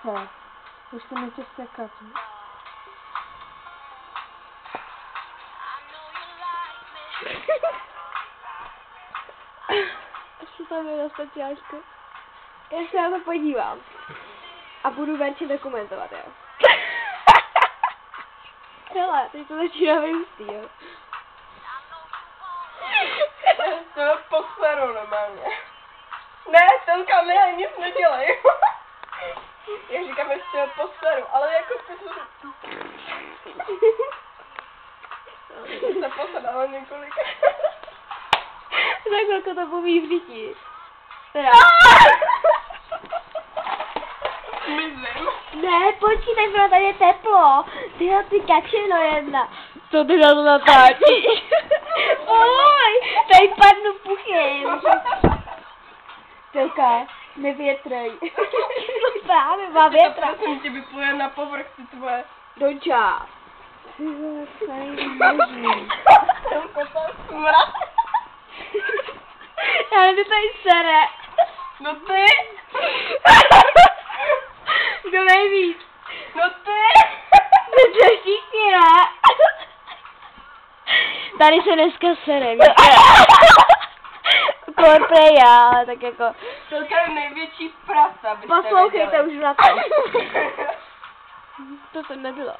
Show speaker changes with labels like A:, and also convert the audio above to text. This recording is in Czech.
A: se. Už to nechce sekat.
B: Asi tam je speciálka. Já se na to podívám. A budu večer dokumentovat, jo. Hele, teď to začíná vyrůstý, jo.
C: To je poseru normálně. Ne, ten kamera nic nedělej. Já říkám, že to je poseru, ale jako se posedala několik.
B: Za chvilku to poví v řiti. Teda.
C: Zmizím.
B: Ne, počítaj, protože tady je teplo. Tyhle ty kačeno jedna.
A: Co ty na to natáčíš?
B: Oj, tady padnu puchem. Telka, nevětrej. Právě má větra.
C: Prosím tě, vypluje na povrch ty tvoje.
B: Donča. Ty vole, to není možný.
C: Smrad.
B: Ale ty tady sere.
C: No ty.
B: Kdo nejvíc?
C: No ty.
B: To všichni, ne? Tady se dneska sere, víš? Korprej já, ale tak jako...
C: To je největší prasa, byste
B: Poslouchejte
C: věděli.
B: už na to. To jsem nebyla.